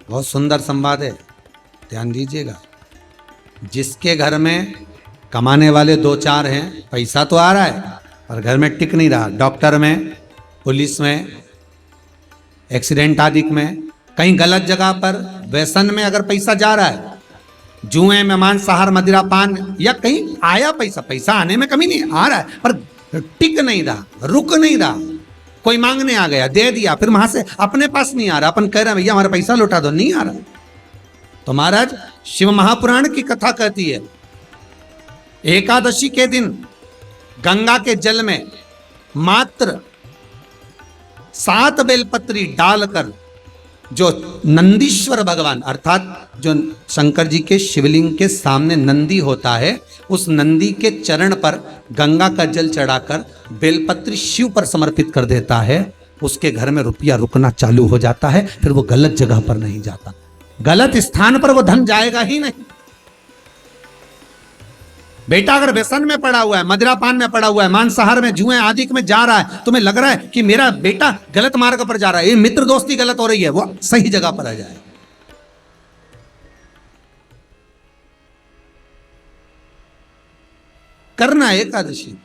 बहुत सुंदर संवाद है, ध्यान दीजिएगा। जिसके घर में कमाने वाले दो चार हैं, पैसा तो आ रहा है पर घर में टिक नहीं रहा, डॉक्टर में, पुलिस में, एक्सीडेंट आदि में, कहीं गलत जगह पर, व्यसन में अगर पैसा जा रहा है, जुए में, मांसाहार, मदिरा पान, या कहीं आया पैसा, पैसा आने में कमी नहीं, आ रहा है पर टिक नहीं रहा, रुक नहीं रहा, कोई मांगने आ गया, दे दिया, फिर वहां से अपने पास नहीं आ रहा, अपन कह रहे हैं भैया हमारा पैसा लौटा दो, नहीं आ रहा। तो महाराज शिव महापुराण की कथा कहती है, एकादशी के दिन गंगा के जल में मात्र 7 बेलपत्री डालकर जो नंदीश्वर भगवान अर्थात जो शंकर जी के शिवलिंग के सामने नंदी होता है, उस नंदी के चरण पर गंगा का जल चढ़ाकर बेलपत्री शिव पर समर्पित कर देता है, उसके घर में रुपया रुकना चालू हो जाता है, फिर वो गलत जगह पर नहीं जाता, गलत स्थान पर वो धन जाएगा ही नहीं। बेटा अगर व्यसन में पड़ा हुआ है, मदिरा पान में पड़ा हुआ है, मांसाहार में, जुए आदि में जा रहा है, तुम्हें लग रहा है कि मेरा बेटा गलत मार्ग पर जा रहा है, ये मित्र दोस्ती गलत हो रही है, वो सही जगह पर आ जाए। करना है एकादशी।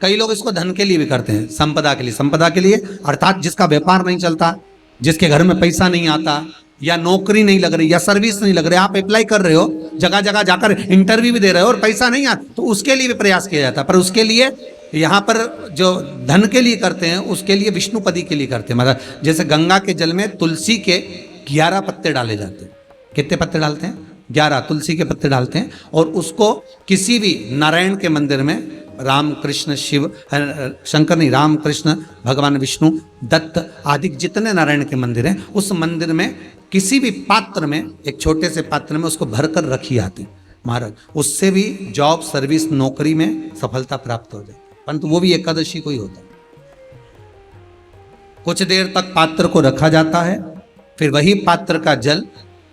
कई लोग इसको धन के लिए भी करते हैं, संपदा के लिए, संपदा के लिए अर्थात जिसका व्यापार नहीं चलता, जिसके घर में पैसा नहीं आता, या नौकरी नहीं लग रही, या सर्विस नहीं लग रही, आप अप्लाई कर रहे हो, जगह जगह जाकर इंटरव्यू भी दे रहे हो और पैसा नहीं आता, तो उसके लिए भी प्रयास किया जाता है। पर उसके लिए यहाँ पर जो धन के लिए करते हैं, उसके लिए विष्णुपदी के लिए करते हैं। मतलब जैसे गंगा के जल में तुलसी के 11 पत्ते डाले जाते हैं। कितने पत्ते डालते हैं? 11 तुलसी के पत्ते डालते हैं, और उसको किसी भी नारायण के मंदिर में, राम कृष्ण शिव, शंकर नहीं, राम कृष्ण भगवान विष्णु, दत्त आदि जितने नारायण के मंदिर हैं, उस मंदिर में किसी भी पात्र में, एक छोटे से पात्र में उसको भरकर रखी आती महाराज, उससे भी जॉब, सर्विस, नौकरी में सफलता प्राप्त हो जाए। परंतु वो भी एकादशी को ही होता है। कुछ देर तक पात्र को रखा जाता है, फिर वही पात्र का जल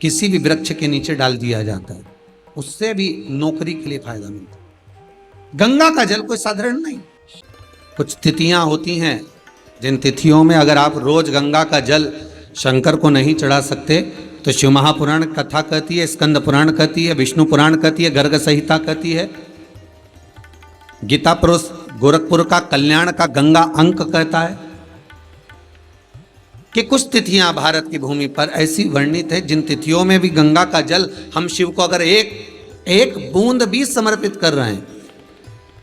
किसी भी वृक्ष के नीचे डाल दिया जाता है, उससे भी नौकरी के लिए फायदा मिलता है। गंगा का जल कोई साधारण नहीं। कुछ तिथियां होती हैं, जिन तिथियों में अगर आप रोज गंगा का जल शंकर को नहीं चढ़ा सकते, तो शिव महापुराण कथा कहती है, स्कंद पुराण कहती है, विष्णु पुराण कहती है, गर्ग संहिता कहती है, गीता पुरुष गोरखपुर का कल्याण का गंगा अंक कहता है कि कुछ तिथियां भारत की भूमि पर ऐसी वर्णित है जिन तिथियों में भी गंगा का जल हम शिव को अगर एक बूंद भी समर्पित कर रहे हैं,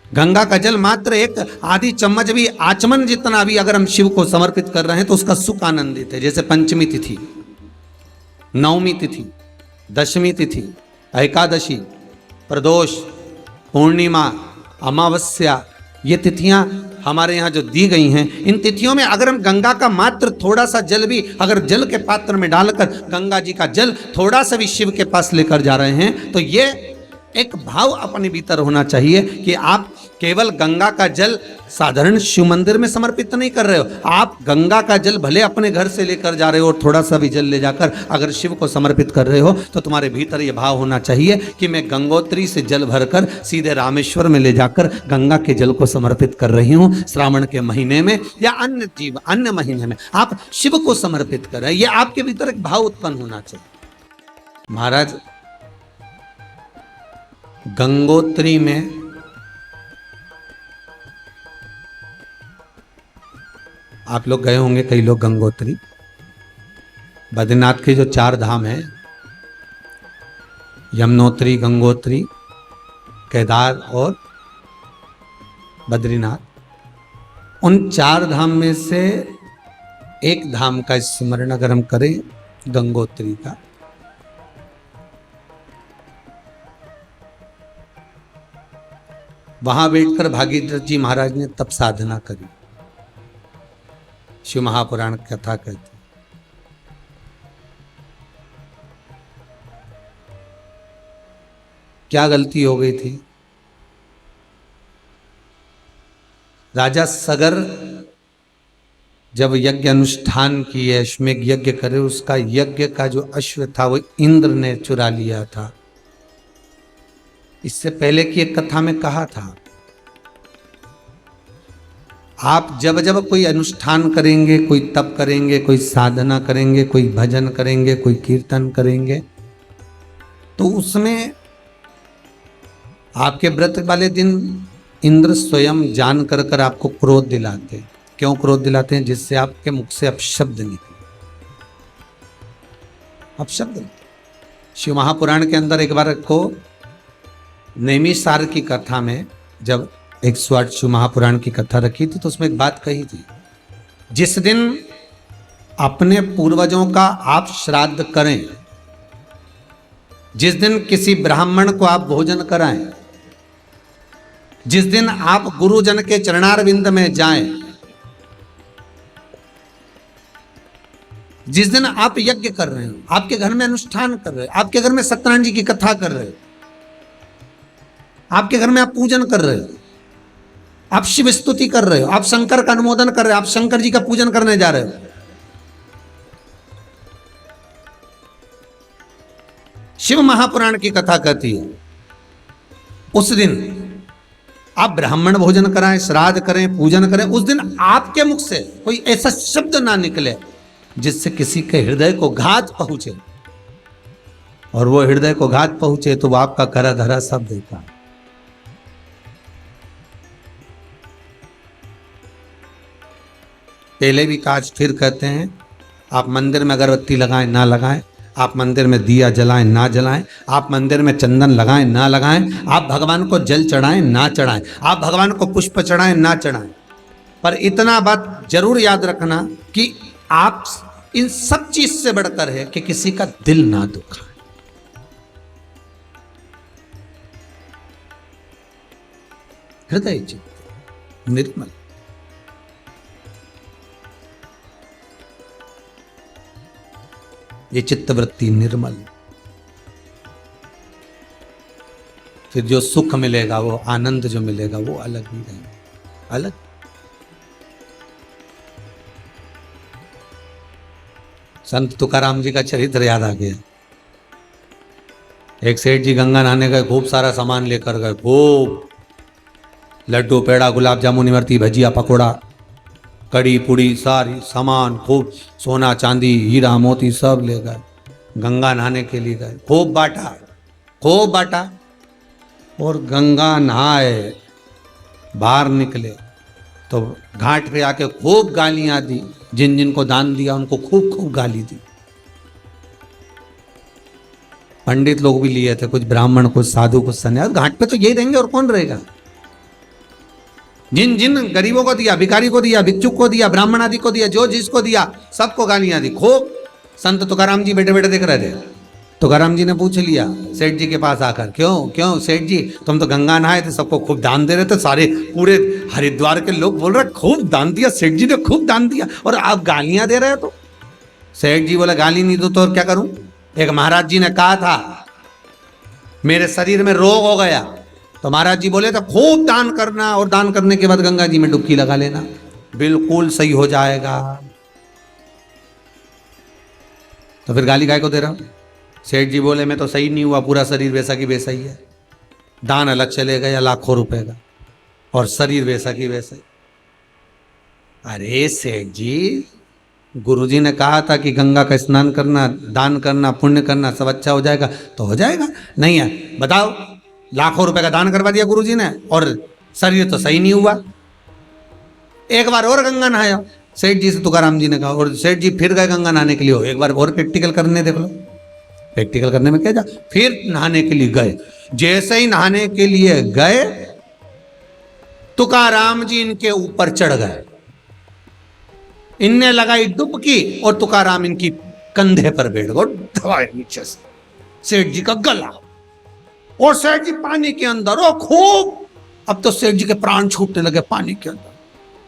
गंगा का जल मात्र एक आधी चम्मच भी, आचमन जितना भी अगर हम शिव को समर्पित कर रहे हैं, तो उसका सुख आनंदित है। जैसे पंचमी तिथि, नवमी तिथि, दशमी तिथि, एकादशी, प्रदोष, पूर्णिमा, अमावस्या, ये तिथियां हमारे यहाँ जो दी गई हैं, इन तिथियों में अगर हम गंगा का मात्र थोड़ा सा जल भी अगर जल के पात्र में डालकर गंगा जी का जल थोड़ा सा भी शिव के पास लेकर जा रहे हैं, तो ये एक भाव अपने भीतर होना चाहिए कि आप केवल गंगा का जल साधारण शिव मंदिर में समर्पित नहीं कर रहे हो, आप गंगा का जल भले अपने घर से लेकर जा रहे हो और थोड़ा सा भी जल ले जाकर अगर शिव को समर्पित कर रहे हो, तो तुम्हारे भीतर ये भाव होना चाहिए कि मैं गंगोत्री से जल भरकर सीधे रामेश्वर में ले जाकर गंगा के जल को समर्पित कर रही हूँ। श्रावण के महीने में या अन्य महीने में आप शिव को समर्पित कर रहे हैं, ये आपके भीतर एक भाव उत्पन्न होना चाहिए। महाराज गंगोत्री में आप लोग गए होंगे, कई लोग गंगोत्री, बद्रीनाथ के जो 4 धाम हैं, यमुनोत्री, गंगोत्री, केदार और बद्रीनाथ, उन 4 धाम में से एक धाम का स्मरण अगर हम करें, गंगोत्री का, वहां बैठकर भागीरथ जी महाराज ने तप साधना करी। शिव महापुराण कथा कहती, क्या गलती हो गई थी? राजा सगर जब यज्ञ अनुष्ठान किए, अश्वमेघ यज्ञ करे, उसका यज्ञ का जो अश्व था वो इंद्र ने चुरा लिया था। इससे पहले की एक कथा में कहा था, आप जब जब कोई अनुष्ठान करेंगे, कोई तप करेंगे, कोई साधना करेंगे, कोई भजन करेंगे, कोई कीर्तन करेंगे, तो उसमें आपके व्रत वाले दिन इंद्र स्वयं जान कर कर आपको क्रोध दिलाते हैं। क्यों क्रोध दिलाते हैं? जिससे आपके मुख से अपशब्द निकले, अपशब्द। शिव महापुराण के अंदर एक बार को नैमिषार की कथा में जब 108 शिव महापुराण की कथा रखी थी तो उसमें एक बात कही थी, जिस दिन अपने पूर्वजों का आप श्राद्ध करें, जिस दिन किसी ब्राह्मण को आप भोजन कराएं, जिस दिन आप गुरुजन के चरणारविंद में जाएं, जिस दिन आप यज्ञ कर रहे हो, आपके घर में अनुष्ठान कर रहे हो, आपके घर में सत्यनारायण जी की कथा कर रहे हो, आपके घर में आप पूजन कर रहे हो, आप शिव स्तुति कर रहे हो, आप शंकर का अनुमोदन कर रहे हो, आप शंकर जी का पूजन करने जा रहे हो, शिव महापुराण की कथा कहती है उस दिन आप ब्राह्मण भोजन कराएं, श्राद्ध करें, पूजन करें, उस दिन आपके मुख से कोई ऐसा शब्द ना निकले जिससे किसी के हृदय को घात पहुंचे, और वो हृदय को घात पहुंचे तो वो आपका करा धरा सब देता। पहले भी काज फिर कहते हैं, आप मंदिर में अगरबत्ती लगाएं ना लगाएं, आप मंदिर में दिया जलाएं ना जलाएं, आप मंदिर में चंदन लगाएं ना लगाएं, आप भगवान को जल चढ़ाएं ना चढ़ाएं, आप भगवान को पुष्प चढ़ाएं ना चढ़ाएं, पर इतना बात जरूर याद रखना कि आप इन सब चीज से बढ़कर है कि किसी का दिल ना दुखाए। हृदय चित्त निर्मल, ये चित्तवृत्ति निर्मल, फिर जो सुख मिलेगा, वो आनंद जो मिलेगा वो अलग ही रहेगा, अलग। संत तुकाराम जी का चरित्र याद आ गया। एक सेठ जी गंगा नहाने गए, खूब सारा सामान लेकर गए, खूब लड्डू पेड़ा गुलाब जामुन इमरती भजिया पकोड़ा कड़ी पुड़ी सारी सामान, खूब सोना चांदी हीरा मोती सब ले गए, गंगा नहाने के लिए गए, खूब बांटा, खूब बांटा, और गंगा नहाए बाहर निकले तो घाट पे आके खूब गालियां दी, जिन जिन को दान दिया उनको खूब खूब गाली दी। पंडित लोग भी लिए थे, कुछ ब्राह्मण, कुछ साधु, कुछ सन्यास, घाट पे तो यही रहेंगे और कौन रहेगा। जिन जिन गरीबों को दिया, भिखारी को दिया, भिक्षुक को दिया, ब्राह्मण आदि को दिया, जो जिसको दिया सबको गालियां दी खूब। संत तुकाराम जी बैठे बैठे देख रहे थे। तुकाराम जी ने पूछ लिया सेठ जी के पास आकर, क्यों क्यों सेठ जी, तुम तो गंगा नहाए थे, सबको खूब दान दे रहे थे, सारे पूरे हरिद्वार के लोग बोल रहे खूब दान दिया, सेठ जी ने खूब दान दिया, और आप गालियां दे रहे हो। तो सेठ जी बोला गाली नहीं दो तो और क्या करूं। एक महाराज जी ने कहा था मेरे शरीर में रोग हो गया, तो महाराज जी बोले थे खूब दान करना, और दान करने के बाद गंगा जी में डुबकी लगा लेना, बिल्कुल सही हो जाएगा। तो फिर गाली काय को दे रहा हूं। सेठ जी बोले मैं तो सही नहीं हुआ, पूरा शरीर वैसा की वैसा ही है, दान अलग चले गया लाखों रुपए का, और शरीर वैसा की वैसा ही। अरे सेठ जी, गुरुजी ने कहा था कि गंगा का स्नान करना, दान करना, पुण्य करना, सब अच्छा हो जाएगा, तो हो जाएगा। नहीं है, बताओ, लाखों रुपए का दान करवा दिया गुरुजी ने और शरीर तो सही नहीं हुआ। एक बार और गंगा नहाया, सेठ जी से तुकाराम जी ने कहा, और सेठ जी फिर गए गंगा नहाने के लिए, हो एक बार और प्रैक्टिकल करने देख लो। प्रैक्टिकल करने में क्या जा, फिर नहाने के लिए गए। जैसे ही नहाने के लिए गए, तुकाराम जी इनके ऊपर चढ़ गए, इनने लगाई डुबकी और तुकाराम इनकी कंधे पर बैठ गए, दबाए नीचे से सेठ जी का गला, और सेठ जी पानी के अंदर, ओ खूब। अब तो सेठ जी के प्राण छूटने लगे पानी के अंदर।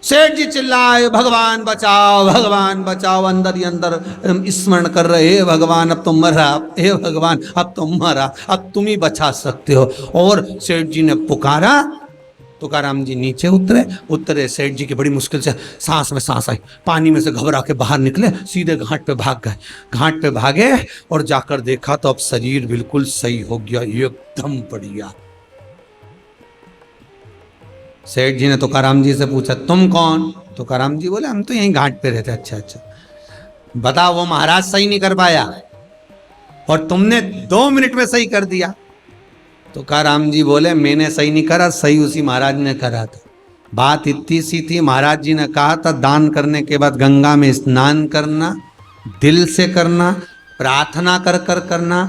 सेठ जी चिल्लाए भगवान बचाओ, भगवान बचाओ, अंदर ही अंदर स्मरण कर रहे, हे भगवान अब तुम मरा, हे भगवान अब तुम मरा, अब तुम ही बचा सकते हो। और सेठ जी ने पुकारा, तुकाराम जी नीचे उतरे, सेठ जी की बड़ी मुश्किल से सांस में सांस आई, पानी में से घबरा के बाहर निकले, सीधे घाट पे भाग गए। घाट पे भागे और जाकर देखा तो अब शरीर बिल्कुल सही हो गया, एकदम बढ़िया। सेठ जी ने तुकाराम जी से पूछा तुम कौन? तुकाराम जी बोले हम तो यहीं घाट पे रहते। अच्छा अच्छा, बताओ वो महाराज सही नहीं कर पाया और तुमने 2 मिनट में सही कर दिया। तुकाराम जी बोले मैंने सही नहीं करा, सही उसी महाराज ने करा था। बात इतनी सी थी, महाराज जी ने कहा था दान करने के बाद गंगा में स्नान करना, दिल से करना, प्रार्थना कर कर करना,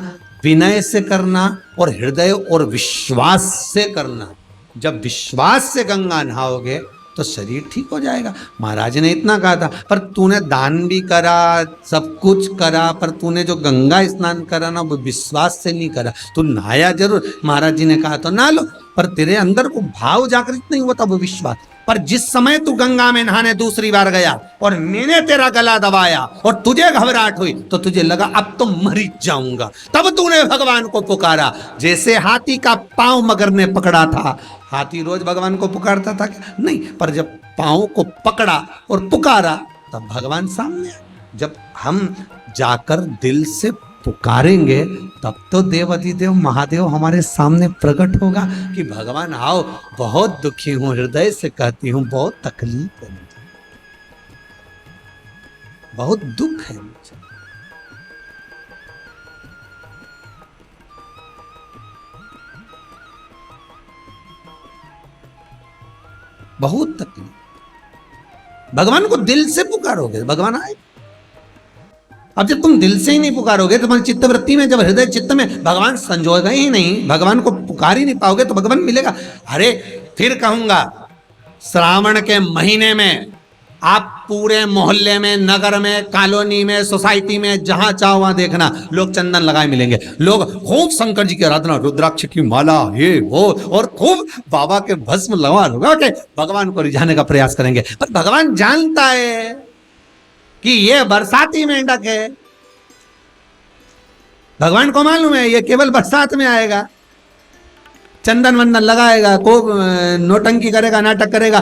विनय से करना और हृदय और विश्वास से करना। जब विश्वास से गंगा नहाओगे तो शरीर ठीक हो जाएगा। महाराज ने इतना कहा था, पर तूने दान भी करा, सब कुछ करा, पर तूने जो गंगा स्नान करा ना वो विश्वास से नहीं करा। तू नहाया जरूर, महाराज जी ने कहा तो नहा लो, पर तेरे अंदर को भाव जागृत नहीं होता वो विश्वास। पर जिस समय तू गंगा में नहाने दूसरी बार गया और मैंने तेरा गला दबाया और तुझे घबराहट हुई तो तुझे लगा अब तो मर ही जाऊंगा, तब तूने भगवान को पुकारा। जैसे हाथी का पांव मगर ने पकड़ा था, हाथी रोज भगवान को पुकारता था क्या? नहीं, पर जब पांव को पकड़ा और पुकारा तब भगवान सामने आए। जब हम जाकर दिल से पुकारेंगे तब तो देवाधिदेव महादेव हमारे सामने प्रकट होगा कि भगवान आओ, बहुत दुखी हूं, हृदय से कहती हूं, बहुत तकलीफ है मुझे, बहुत दुख है मुझे। बहुत तकलीफ। भगवान को दिल से पुकारोगे भगवान आए। अब जब तुम दिल से ही नहीं पुकारोगे, तुम्हारी चित्तवृत्ति में, जब हृदय चित्त में भगवान संजोएगा ही नहीं, भगवान को पुकार ही नहीं पाओगे तो भगवान मिलेगा। अरे फिर कहूंगा, श्रावण के महीने में आप पूरे मोहल्ले में, नगर में, कॉलोनी में, सोसाइटी में, जहां चाहो वहां देखना लोग चंदन लगाए मिलेंगे। लोग खूब शंकर जी की आराधना, रुद्राक्ष की माला, ये वो, और खूब बाबा के भस्म लगा के भगवान को रिझाने का प्रयास करेंगे। पर भगवान जानता है कि ये बरसाती मेंढक है। भगवान को मालूम है ये केवल बरसात में आएगा, चंदन वंदन लगाएगा, को नोटंकी करेगा, नाटक करेगा,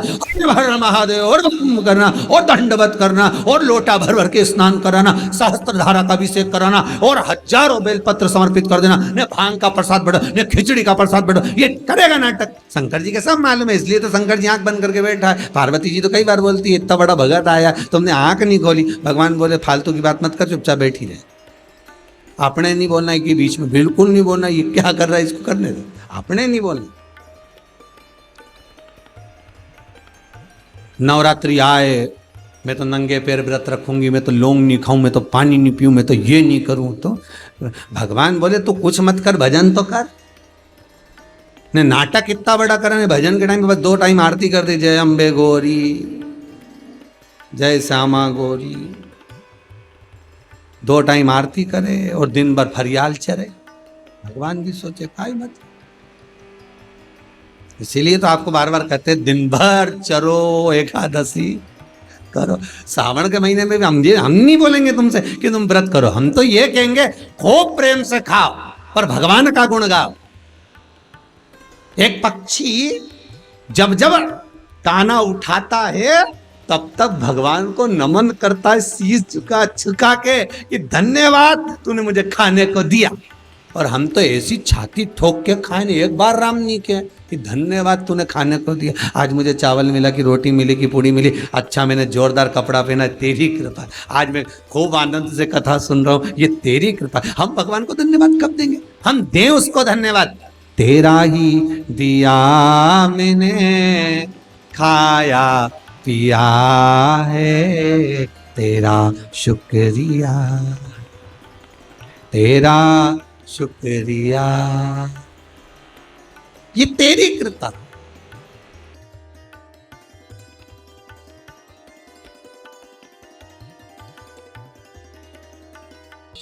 हर महादेव और करना और दंडवत करना और लोटा भर भर के स्नान कराना, सहस्त्र धारा का अभिषेक कराना और हजारों बेलपत्र समर्पित कर देना, ने भांग का प्रसाद बढ़ो, ने खिचड़ी का प्रसाद बढ़ो, ये करेगा नाटक। शंकर जी के सब मालूम है, इसलिए तो शंकर जी आंख बंद करके बैठा है। पार्वती जी तो कई बार बोलती है इतना बड़ा भगत आया तुमने आंख नहीं खोली। भगवान बोले फालतू की बात मत कर, चुपचाप बैठी रहे। आपने नहीं बोलना है कि बीच में, बिल्कुल नहीं बोलना, ये क्या कर रहा है इसको करने दो, आपने नहीं बोलना। नवरात्रि आए मैं तो नंगे पैर व्रत रखूंगी, मैं तो लौंग नहीं खाऊं, मैं तो पानी नहीं पीऊं, मैं तो ये नहीं करूं। तो भगवान बोले तो कुछ मत कर, भजन तो कर। ने नाटक इतना बड़ा करने, भजन के टाइम पे बस 2 टाइम आरती कर दी, जय अम्बे गौरी, जय श्यामा गौरी, 2 टाइम आरती करे और दिन भर फरियाल चरे। भगवान भी सोचे काई मत। इसीलिए तो आपको बार बार कहते हैं दिन भर चरो, एकादशी करो। सावन के महीने में भी हम नहीं बोलेंगे तुमसे कि तुम व्रत करो, हम तो ये कहेंगे खूब प्रेम से खाओ पर भगवान का गुण गाओ। एक पक्षी जब जब ताना उठाता है तब तब भगवान को नमन करता है, शीश झुका झुका के कि धन्यवाद तूने मुझे खाने को दिया। और हम तो ऐसी छाती ठोक के खाए, एक बार राम नहीं के कि धन्यवाद तूने खाने को दिया। आज मुझे चावल मिला, कि रोटी मिली, कि पूड़ी मिली, अच्छा मैंने जोरदार कपड़ा पहना, तेरी कृपा। आज मैं खूब आनंद से कथा सुन रहा हूँ, ये तेरी कृपा। हम भगवान को धन्यवाद कब देंगे? हम दें उसको धन्यवाद। तेरा ही दिया मैंने खाया पिया है, तेरा शुक्रिया, तेरा शुक्रिया। ये तेरी कृपा।